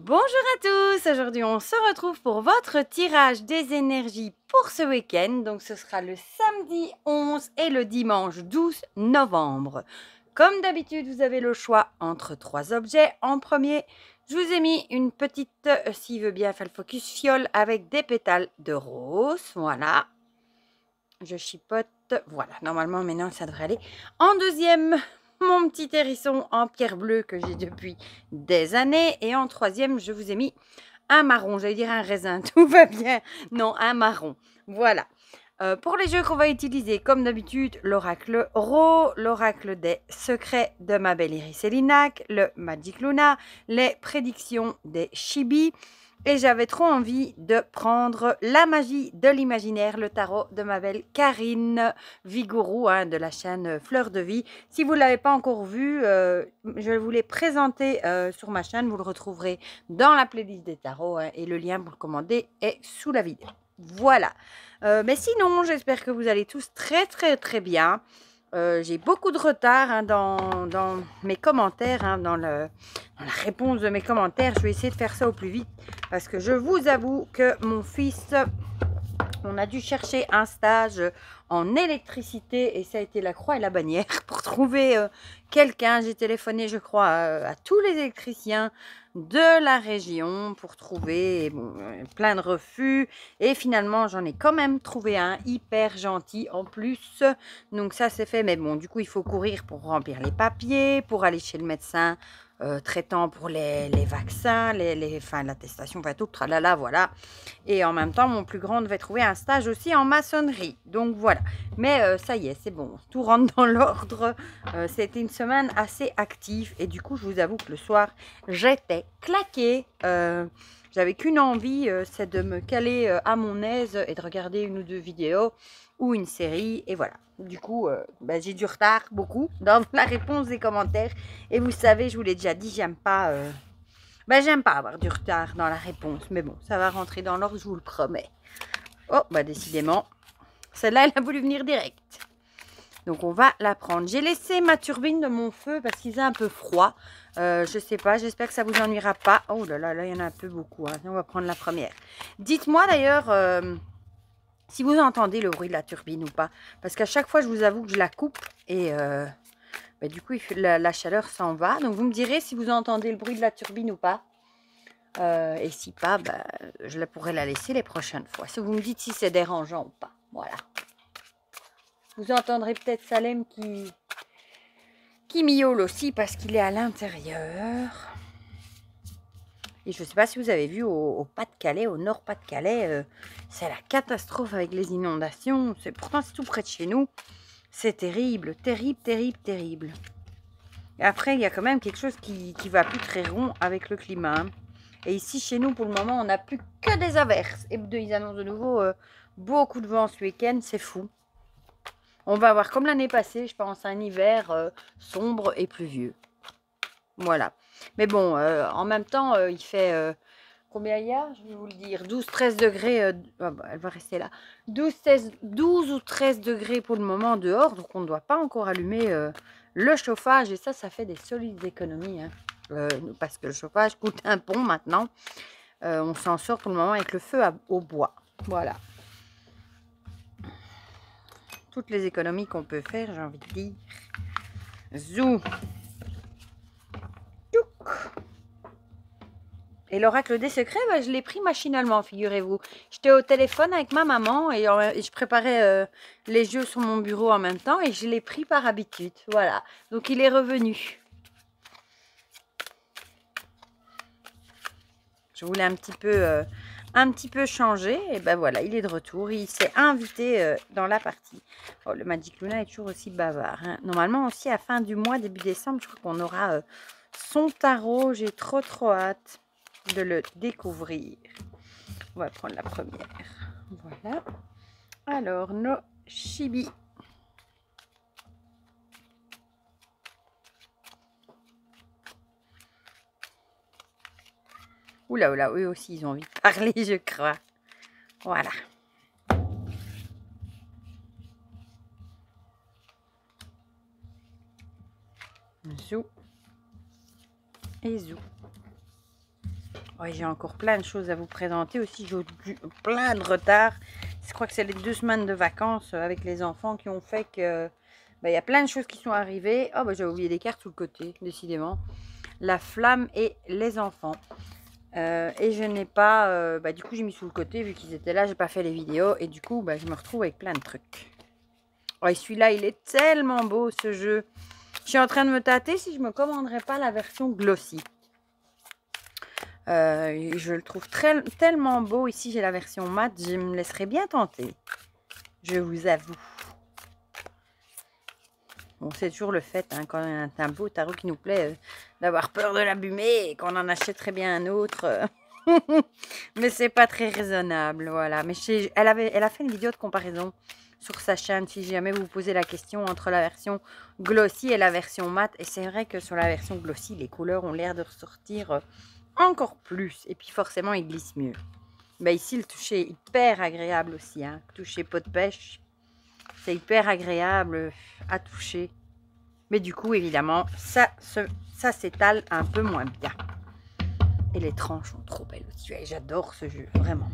Bonjour à tous, aujourd'hui on se retrouve pour votre tirage des énergies pour ce week-end. Donc ce sera le samedi 11 et le dimanche 12 novembre. Comme d'habitude, vous avez le choix entre trois objets. En premier, je vous ai mis une petite, s'il veut bien faire le focus, fiole avec des pétales de rose. Voilà. Je chipote. Voilà, normalement maintenant ça devrait aller. En deuxième, mon petit hérisson en pierre bleue que j'ai depuis des années. Et en troisième, je vous ai mis un marron. J'allais dire un raisin, tout va bien. Non, un marron. Voilà. Pour les jeux qu'on va utiliser, comme d'habitude, l'oracle Ro, l'oracle des secrets de ma belle Iris Elinac, le Magic Luna, les prédictions des Chibi. Et j'avais trop envie de prendre la magie de l'imaginaire, le tarot de ma belle Karine Vigourou, de la chaîne Fleur de Vie. Si vous ne l'avez pas encore vu, je vous l'ai présenté sur ma chaîne. Vous le retrouverez dans la playlist des tarots et le lien pour le commander est sous la vidéo. Voilà. Mais sinon, j'espère que vous allez tous très bien. J'ai beaucoup de retard dans mes commentaires, dans la réponse de mes commentaires. Je vais essayer de faire ça au plus vite parce que je vous avoue que mon fils, on a dû chercher un stage en électricité et ça a été la croix et la bannière pour trouver quelqu'un. J'ai téléphoné, je crois, à tous les électriciens de la région pour trouver plein de refus. Et finalement, j'en ai quand même trouvé un hyper gentil en plus. Donc ça, c'est fait. Mais bon, du coup, il faut courir pour remplir les papiers, pour aller chez le médecin traitant pour les vaccins, l'attestation, enfin tout, tralala, voilà. Et en même temps, mon plus grand devait trouver un stage aussi en maçonnerie. Donc voilà. Mais ça y est, c'est bon. Tout rentre dans l'ordre. C'était une semaine assez active. Et du coup, je vous avoue que le soir, j'étais claquée. J'avais qu'une envie, c'est de me caler à mon aise et de regarder une ou deux vidéos ou une série. Et voilà. Du coup, j'ai du retard, beaucoup, dans la réponse des commentaires. Et vous savez, je vous l'ai déjà dit, j'aime pas avoir du retard dans la réponse. Mais bon, ça va rentrer dans l'ordre, je vous le promets. Oh, décidément, celle-là, elle a voulu venir direct. Donc, on va la prendre. J'ai laissé ma turbine de mon feu parce qu'il est un peu froid. Je sais pas, j'espère que ça vous ennuiera pas. Oh là là, là, il y en a un peu beaucoup. On va prendre la première. Dites-moi d'ailleurs si vous entendez le bruit de la turbine ou pas. Parce qu'à chaque fois, je vous avoue que je la coupe et du coup, la chaleur s'en va. Donc, vous me direz si vous entendez le bruit de la turbine ou pas. Et si pas, je pourrais la laisser les prochaines fois. Si vous me dites si c'est dérangeant ou pas. Voilà. Vous entendrez peut-être Salem qui miaule aussi parce qu'il est à l'intérieur. Et je ne sais pas si vous avez vu au Pas-de-Calais, au Nord Pas-de-Calais, c'est la catastrophe avec les inondations. Pourtant, c'est tout près de chez nous. C'est terrible, terrible. Et après, il y a quand même quelque chose qui va plus très rond avec le climat. Et ici, chez nous, pour le moment, on n'a plus que des averses. Et ils annoncent de nouveau beaucoup de vent ce week-end. C'est fou. On va avoir, comme l'année passée, je pense, un hiver sombre et pluvieux. Voilà. Mais bon, en même temps, il fait... combien il y a? Je vais vous le dire. 12-13 degrés. Elle va rester là. 12 ou 13 degrés pour le moment dehors. Donc, on ne doit pas encore allumer le chauffage. Et ça fait des solides économies. Parce que le chauffage coûte un pont maintenant. On s'en sort pour le moment avec le feu au bois. Voilà. Toutes les économies qu'on peut faire, j'ai envie de dire. Zou. Et l'oracle des secrets, je l'ai pris machinalement, figurez-vous. J'étais au téléphone avec ma maman et je préparais les jeux sur mon bureau en même temps et je l'ai pris par habitude. Voilà. Donc il est revenu. Je voulais un petit peu changer. Et voilà, il est de retour. Il s'est invité dans la partie. Oh, le Magic Luna est toujours aussi bavard. Normalement aussi, à fin du mois, début décembre, je crois qu'on aura son tarot. J'ai trop hâte de le découvrir. On va prendre la première. Voilà. Alors, nos Chibi. Oula, eux aussi, ils ont envie de parler, je crois. Voilà. Zou. Et zou. Ouais, j'ai encore plein de choses à vous présenter aussi. J'ai plein de retard. Je crois que c'est les 2 semaines de vacances avec les enfants qui ont fait que il y a plein de choses qui sont arrivées. Oh, j'ai oublié des cartes sous le côté, décidément. La flamme et les enfants. Et je n'ai pas... du coup, j'ai mis sous le côté vu qu'ils étaient là. J'ai pas fait les vidéos. Et du coup, je me retrouve avec plein de trucs. Oh, et celui-là, il est tellement beau, ce jeu. Je suis en train de me tâter si je me commanderais pas la version glossy. Je le trouve tellement beau. Ici, j'ai la version mat. Je me laisserai bien tenter. Je vous avoue. Bon, c'est toujours le fait, hein, quand on a un beau tarot qui nous plaît, d'avoir peur de l'abîmer et qu'on en achèterait bien un autre. Mais c'est pas très raisonnable, voilà. Mais elle a fait une vidéo de comparaison sur sa chaîne, si jamais vous vous posez la question entre la version glossy et la version mat. Et c'est vrai que sur la version glossy, les couleurs ont l'air de ressortir encore plus. Et puis forcément, il glisse mieux. Ici, le toucher est hyper agréable aussi, hein. Toucher pot de pêche. C'est hyper agréable à toucher. Mais du coup, évidemment, ça s'étale un peu moins bien. Et les tranches sont trop belles aussi. J'adore ce jeu, vraiment.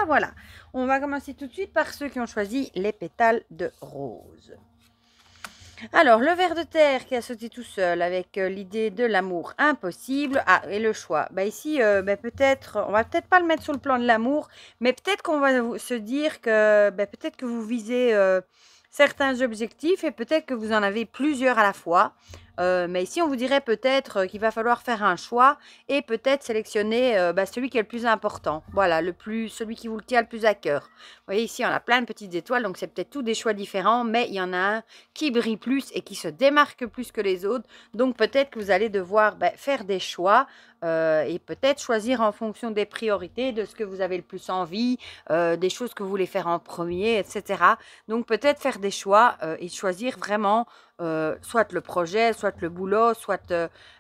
Voilà. On va commencer tout de suite par ceux qui ont choisi les pétales de rose. Alors, le ver de terre qui a sauté tout seul avec l'idée de l'amour impossible. Ah, et le choix. Ici, peut-être, on va peut-être pas le mettre sur le plan de l'amour, mais peut-être qu'on va se dire que peut-être que vous visez certains objectifs et peut-être que vous en avez plusieurs à la fois. Mais ici, on vous dirait peut-être qu'il va falloir faire un choix et peut-être sélectionner celui qui est le plus important. Voilà, celui qui vous le tient le plus à cœur. Vous voyez, ici, on a plein de petites étoiles, donc c'est peut-être tous des choix différents, mais il y en a un qui brille plus et qui se démarque plus que les autres. Donc, peut-être que vous allez devoir faire des choix et peut-être choisir en fonction des priorités, de ce que vous avez le plus envie, des choses que vous voulez faire en premier, etc. Donc, peut-être faire des choix et choisir vraiment soit le projet, soit le boulot, soit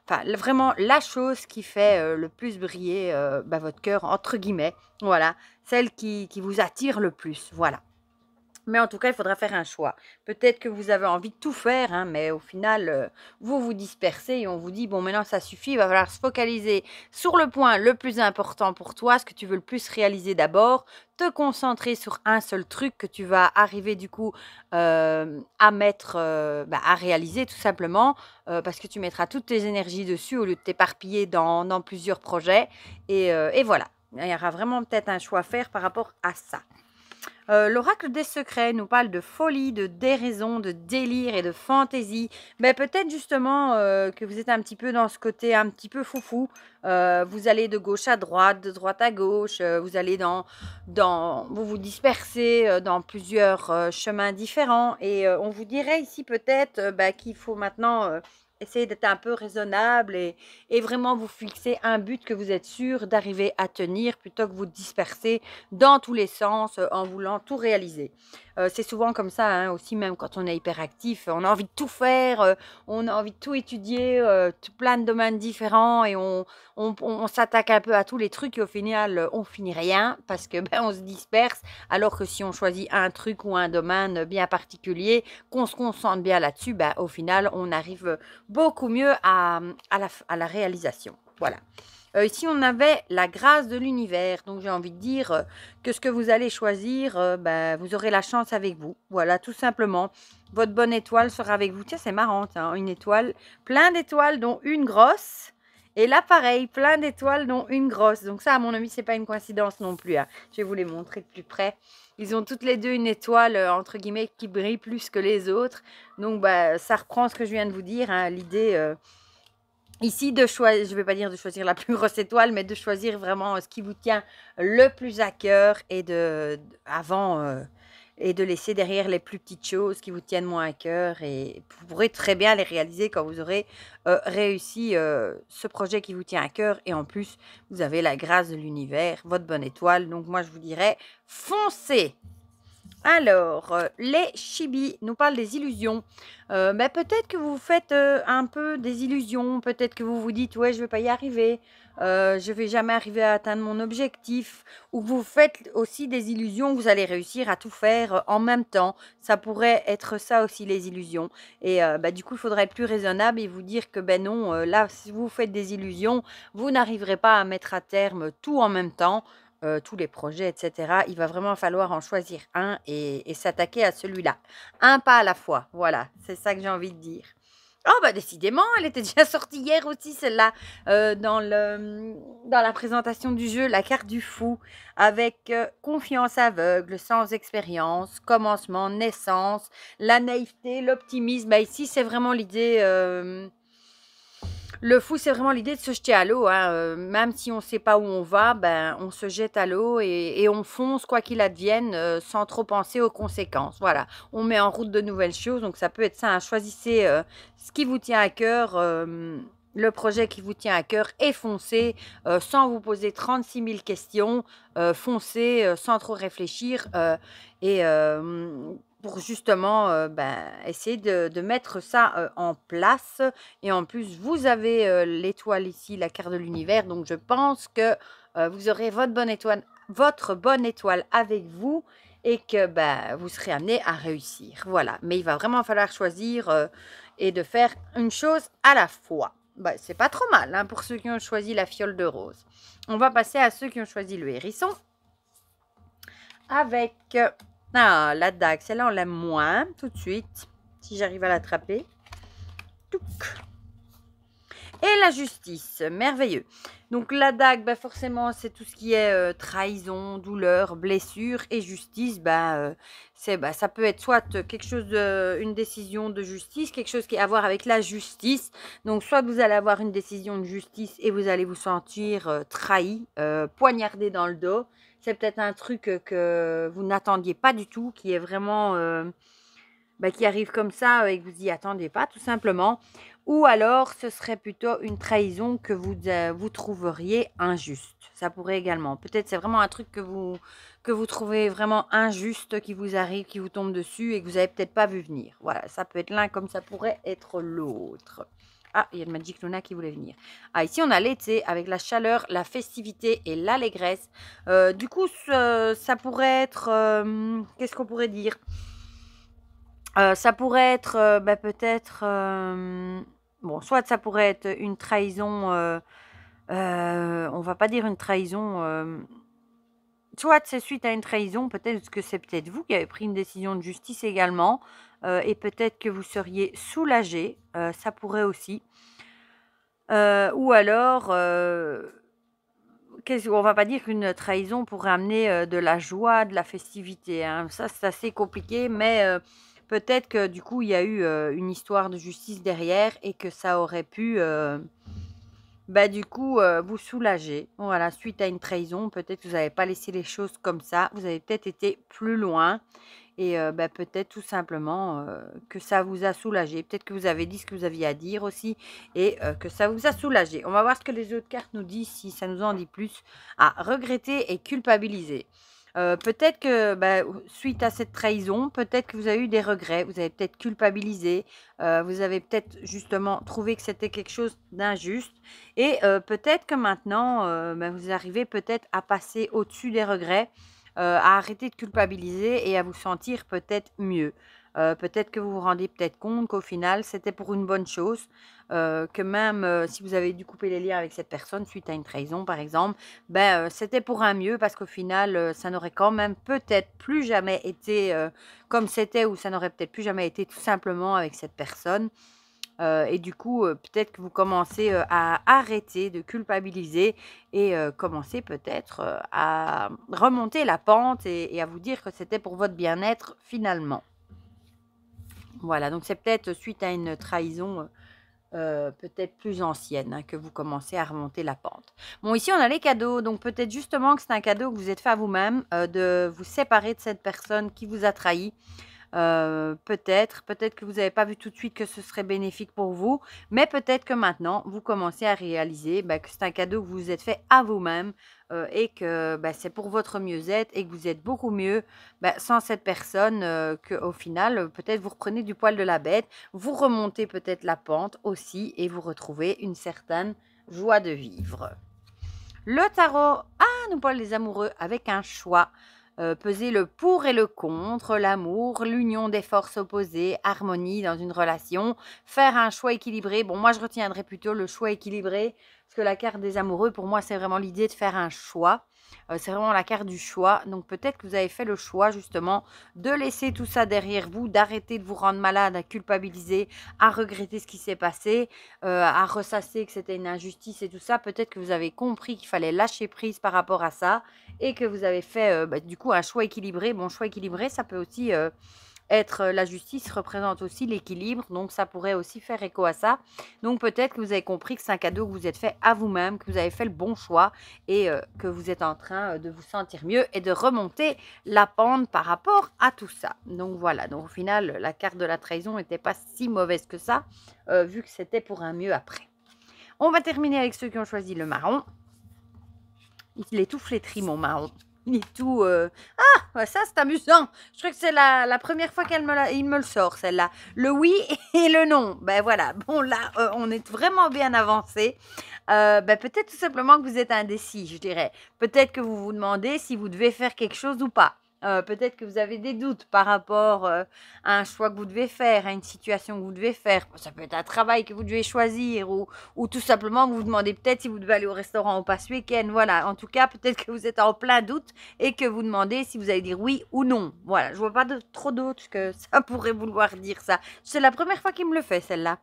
vraiment la chose qui fait le plus briller votre cœur, entre guillemets. Voilà, celle qui vous attire le plus. Voilà. Mais en tout cas, il faudra faire un choix. Peut-être que vous avez envie de tout faire, hein, mais au final, vous vous dispersez et on vous dit, bon, maintenant, ça suffit, il va falloir se focaliser sur le point le plus important pour toi, ce que tu veux le plus réaliser d'abord, te concentrer sur un seul truc que tu vas arriver du coup à mettre, à réaliser tout simplement, parce que tu mettras toutes tes énergies dessus au lieu de t'éparpiller dans plusieurs projets. Et voilà, il y aura vraiment peut-être un choix à faire par rapport à ça. L'oracle des secrets nous parle de folie, de déraison, de délire et de fantaisie. Peut-être justement que vous êtes un petit peu dans ce côté un petit peu foufou. Vous allez de gauche à droite, de droite à gauche. Vous allez vous vous dispersez dans plusieurs chemins différents. Et on vous dirait ici peut-être qu'il faut maintenant essayer d'être un peu raisonnable et vraiment vous fixer un but que vous êtes sûr d'arriver à tenir plutôt que vous disperser dans tous les sens en voulant tout réaliser. C'est souvent comme ça, hein, aussi même quand on est hyperactif, on a envie de tout faire, on a envie de tout étudier, plein de domaines différents et on s'attaque un peu à tous les trucs et au final on finit rien parce que on se disperse, alors que si on choisit un truc ou un domaine bien particulier, qu'on se concentre bien là-dessus, au final on arrive beaucoup mieux à la réalisation. Voilà. Ici, on avait la grâce de l'univers. Donc, j'ai envie de dire que ce que vous allez choisir, vous aurez la chance avec vous. Voilà, tout simplement. Votre bonne étoile sera avec vous. Tiens, c'est marrant, hein, une étoile, plein d'étoiles, dont une grosse. Et là, pareil, plein d'étoiles, dont une grosse. Donc ça, à mon avis, c'est pas une coïncidence non plus, hein. Je vais vous les montrer de plus près. Ils ont toutes les deux une étoile, entre guillemets, qui brille plus que les autres. Donc, ça reprend ce que je viens de vous dire, hein, l'idée... Ici, de choisir, je ne vais pas dire de choisir la plus grosse étoile, mais de choisir vraiment ce qui vous tient le plus à cœur et de laisser derrière les plus petites choses qui vous tiennent moins à cœur. Et vous pourrez très bien les réaliser quand vous aurez réussi ce projet qui vous tient à cœur. Et en plus, vous avez la grâce de l'univers, votre bonne étoile. Donc moi, je vous dirais, foncez! Alors, les chibis nous parlent des illusions. Peut-être que vous faites un peu des illusions, peut-être que vous vous dites, ouais, je vais pas y arriver, je vais jamais arriver à atteindre mon objectif, ou que vous faites aussi des illusions, vous allez réussir à tout faire en même temps. Ça pourrait être ça aussi, les illusions. Et du coup, il faudrait être plus raisonnable et vous dire que ben non, là, si vous faites des illusions, vous n'arriverez pas à mettre à terme tout en même temps. Tous les projets, etc. Il va vraiment falloir en choisir un et s'attaquer à celui-là. Un pas à la fois, voilà, c'est ça que j'ai envie de dire. Oh bah décidément, elle était déjà sortie hier aussi celle-là, dans la présentation du jeu, la carte du fou, avec confiance aveugle, sans expérience, commencement, naissance, la naïveté, l'optimisme. Bah ici c'est vraiment l'idée... Le fou, c'est vraiment l'idée de se jeter à l'eau, hein, même si on ne sait pas où on va, ben, on se jette à l'eau et on fonce quoi qu'il advienne, sans trop penser aux conséquences. Voilà, on met en route de nouvelles choses, donc ça peut être ça, hein. Choisissez, ce qui vous tient à cœur, le projet qui vous tient à cœur et foncez, sans vous poser 36 000 questions, foncez, sans trop réfléchir, et pour justement, essayer de mettre ça, en place. Et en plus, vous avez l'étoile ici, la carte de l'univers. Donc, je pense que vous aurez votre bonne étoile avec vous et que vous serez amené à réussir. Voilà. Mais il va vraiment falloir choisir et de faire une chose à la fois. C'est pas trop mal, hein, pour ceux qui ont choisi la fiole de rose. On va passer à ceux qui ont choisi le hérisson. Avec la dague. Celle-là, on l'aime moins tout de suite. Si j'arrive à l'attraper. Touc. Et la justice, merveilleux. Donc la dague, forcément, c'est tout ce qui est trahison, douleur, blessure. Et justice, ça peut être soit quelque chose une décision de justice, quelque chose qui a à voir avec la justice. Donc soit vous allez avoir une décision de justice et vous allez vous sentir trahi, poignardé dans le dos. C'est peut-être un truc que vous n'attendiez pas du tout, qui est vraiment... qui arrive comme ça et que vous y attendez pas, tout simplement. Ou alors, ce serait plutôt une trahison que vous trouveriez injuste. Ça pourrait également. Peut-être c'est vraiment un truc que vous trouvez vraiment injuste, qui vous arrive, qui vous tombe dessus et que vous n'avez peut-être pas vu venir. Voilà, ça peut être l'un comme ça pourrait être l'autre. Ah, il y a le Magic Luna qui voulait venir. Ah, ici, on a l'été avec la chaleur, la festivité et l'allégresse. Du coup, ça pourrait être... qu'est-ce qu'on pourrait dire ? Ça pourrait être peut-être... soit ça pourrait être une trahison... on va pas dire une trahison... soit c'est suite à une trahison, peut-être que c'est peut-être vous qui avez pris une décision de justice également. Et peut-être que vous seriez soulagé. Ça pourrait aussi. Ou alors... on va pas dire qu'une trahison pourrait amener de la joie, de la festivité, hein. Ça, c'est assez compliqué, mais peut-être que du coup, il y a eu une histoire de justice derrière et que ça aurait pu, vous soulager. Voilà, suite à une trahison, peut-être que vous n'avez pas laissé les choses comme ça. Vous avez peut-être été plus loin et peut-être tout simplement que ça vous a soulagé. Peut-être que vous avez dit ce que vous aviez à dire aussi et que ça vous a soulagé. On va voir ce que les autres cartes nous disent, si ça nous en dit plus. Ah, regretter et culpabiliser. Peut-être que suite à cette trahison, peut-être que vous avez eu des regrets, vous avez peut-être culpabilisé, vous avez peut-être justement trouvé que c'était quelque chose d'injuste et peut-être que maintenant, vous arrivez peut-être à passer au-dessus des regrets, à arrêter de culpabiliser et à vous sentir peut-être mieux. Peut-être que vous vous rendez peut-être compte qu'au final, c'était pour une bonne chose, que même si vous avez dû couper les liens avec cette personne suite à une trahison, par exemple, c'était pour un mieux parce qu'au final, ça n'aurait quand même peut-être plus jamais été comme c'était ou ça n'aurait peut-être plus jamais été tout simplement avec cette personne. Et du coup, peut-être que vous commencez à arrêter de culpabiliser et commencer peut-être à remonter la pente et à vous dire que c'était pour votre bien-être finalement. Voilà, donc c'est peut-être suite à une trahison peut-être plus ancienne, hein, que vous commencez à remonter la pente. Bon, ici, on a les cadeaux. Donc, peut-être justement que c'est un cadeau que vous êtes fait à vous-même, de vous séparer de cette personne qui vous a trahi. Peut-être que vous n'avez pas vu tout de suite que ce serait bénéfique pour vous, mais peut-être que maintenant, vous commencez à réaliser que c'est un cadeau que vous vous êtes fait à vous-même et que c'est pour votre mieux-être et que vous êtes beaucoup mieux sans cette personne qu'au final, peut-être vous reprenez du poil de la bête, vous remontez peut-être la pente aussi et vous retrouvez une certaine joie de vivre. Le tarot, nous parle des amoureux avec un choix. Peser le pour et le contre, l'amour, l'union des forces opposées, harmonie dans une relation, faire un choix équilibré. Bon, moi, je retiendrai plutôt le choix équilibré, parce que la carte des amoureux, pour moi, c'est vraiment l'idée de faire un choix. C'est vraiment la carte du choix. Donc, peut-être que vous avez fait le choix, justement, de laisser tout ça derrière vous, d'arrêter de vous rendre malade, à culpabiliser, à regretter ce qui s'est passé, à ressasser que c'était une injustice et tout ça. Peut-être que vous avez compris qu'il fallait lâcher prise par rapport à ça et que vous avez fait du coup un choix équilibré. Bon, choix équilibré, ça peut aussi être la justice représente aussi l'équilibre, donc ça pourrait aussi faire écho à ça. Donc peut-être que vous avez compris que c'est un cadeau que vous êtes fait à vous-même, que vous avez fait le bon choix et que vous êtes en train de vous sentir mieux et de remonter la pente par rapport à tout ça. Donc voilà, donc au final, la carte de la trahison n'était pas si mauvaise que ça, vu que c'était pour un mieux après. On va terminer avec ceux qui ont choisi le marron. Il est tout flétri, mon marron. Il est tout... ça, c'est amusant. Je crois que c'est la première fois qu'il me le sort, celle-là. Le oui et le non. Ben voilà. Bon, là, on est vraiment bien avancé. Peut-être tout simplement que vous êtes indécis, je dirais. Peut-être que vous vous demandez si vous devez faire quelque chose ou pas. Peut-être que vous avez des doutes par rapport à un choix que vous devez faire, à une situation que vous devez faire. Ça peut être un travail que vous devez choisir ou tout simplement vous vous demandez peut-être si vous devez aller au restaurant ou pas ce week-end. Voilà, en tout cas, peut-être que vous êtes en plein doute et que vous demandez si vous allez dire oui ou non. Voilà, je vois pas trop d'autres que ça pourrait vouloir dire ça. C'est la première fois qu'il me le fait, celle-là.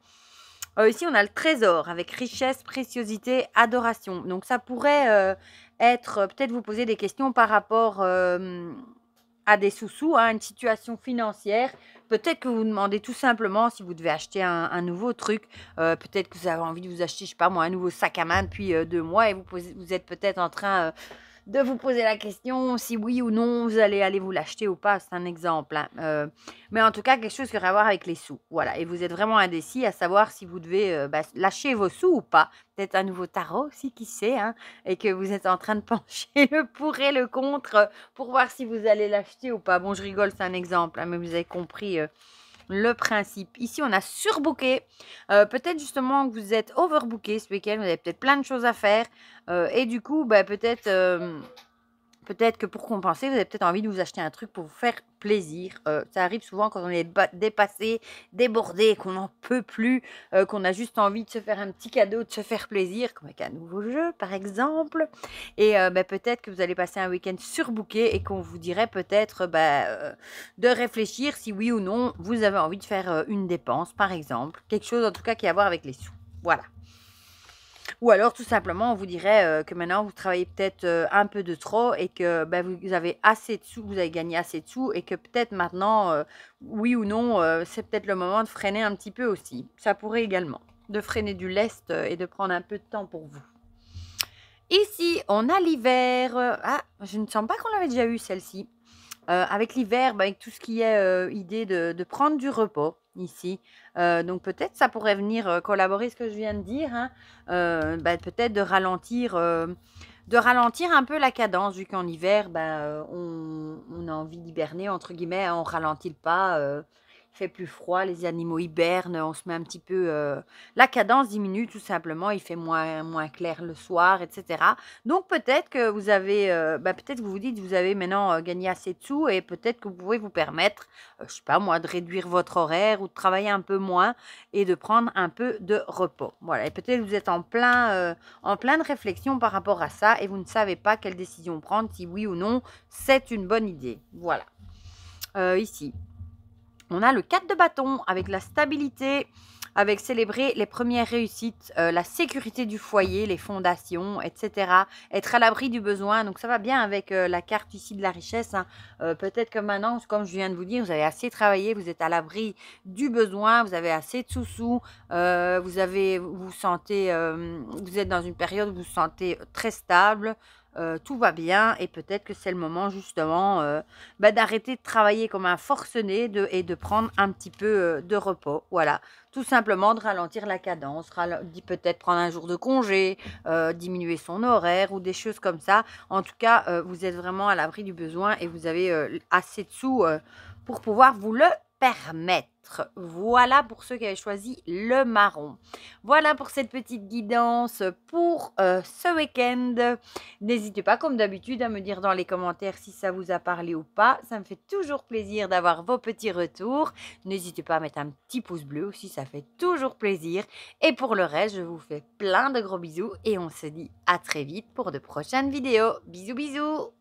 Ici, on a le trésor avec richesse, préciosité, adoration. Donc, ça pourrait être, peut-être vous poser des questions par rapport à des sous-sous, à une situation financière. Peut-être que vous vous demandez tout simplement si vous devez acheter un nouveau truc. Peut-être que vous avez envie de vous acheter, je sais pas moi, un nouveau sac à main depuis 2 mois et vous êtes peut-être en train de vous poser la question si oui ou non vous allez aller vous l'acheter ou pas. C'est un exemple. Mais en tout cas, quelque chose qui aurait à voir avec les sous. Voilà. Et vous êtes vraiment indécis à savoir si vous devez lâcher vos sous ou pas. Peut-être un nouveau tarot aussi, qui sait, hein, et que vous êtes en train de pencher le pour et le contre pour voir si vous allez l'acheter ou pas. Bon, je rigole, c'est un exemple, hein, mais vous avez compris le principe. Ici, on a surbooké. Peut-être justement que vous êtes overbooké ce week-end. Vous avez peut-être plein de choses à faire. Et du coup, peut-être que pour compenser, vous avez peut-être envie de vous acheter un truc pour vous faire plaisir. Ça arrive souvent quand on est dépassé, débordé, qu'on n'en peut plus, qu'on a juste envie de se faire un petit cadeau, de se faire plaisir, comme avec un nouveau jeu, par exemple. Et peut-être que vous allez passer un week-end surbooké et qu'on vous dirait peut-être de réfléchir si oui ou non vous avez envie de faire une dépense, par exemple. Quelque chose en tout cas qui a à voir avec les sous. Voilà. Ou alors, tout simplement, on vous dirait que maintenant, vous travaillez peut-être un peu de trop et que vous avez assez de sous, vous avez gagné assez de sous et que peut-être maintenant, oui ou non, c'est peut-être le moment de freiner un petit peu aussi. Ça pourrait également. De freiner du lest et de prendre un peu de temps pour vous. Ici, on a l'hiver. Je ne sens pas qu'on l'avait déjà eu, celle-ci. Avec l'hiver, avec tout ce qui est idée de prendre du repos ici. Donc peut-être ça pourrait venir collaborer ce que je viens de dire. Hein. Peut-être de ralentir un peu la cadence, vu qu'en hiver, on a envie d'hiberner, entre guillemets, on ralentit le pas. Il fait plus froid, les animaux hibernent, on se met un petit peu... la cadence diminue tout simplement, il fait moins clair le soir, etc. Donc peut-être que vous avez... peut-être que vous vous dites que vous avez maintenant gagné assez de sous et peut-être que vous pouvez vous permettre, je sais pas moi, de réduire votre horaire ou de travailler un peu moins et de prendre un peu de repos. Voilà, et peut-être que vous êtes en pleine réflexion par rapport à ça et vous ne savez pas quelle décision prendre, si oui ou non c'est une bonne idée. Voilà. Ici. On a le 4 de bâton avec la stabilité, avec célébrer les premières réussites, la sécurité du foyer, les fondations, etc. Être à l'abri du besoin. Donc, ça va bien avec la carte ici de la richesse. Hein. Peut-être que maintenant, comme je viens de vous dire, vous avez assez travaillé, vous êtes à l'abri du besoin, vous avez assez de sous-sous, vous êtes dans une période où vous vous sentez très stable. tout va bien et peut-être que c'est le moment justement d'arrêter de travailler comme un forcené et de prendre un petit peu de repos. Voilà, tout simplement de ralentir la cadence, peut-être prendre un jour de congé, diminuer son horaire ou des choses comme ça. En tout cas, vous êtes vraiment à l'abri du besoin et vous avez assez de sous pour pouvoir vous le permettre. Voilà pour ceux qui avaient choisi le marron. Voilà pour cette petite guidance pour ce week-end. N'hésitez pas, comme d'habitude, à me dire dans les commentaires si ça vous a parlé ou pas. Ça me fait toujours plaisir d'avoir vos petits retours. N'hésitez pas à mettre un petit pouce bleu aussi, ça fait toujours plaisir. Et pour le reste, je vous fais plein de gros bisous et on se dit à très vite pour de prochaines vidéos. Bisous bisous!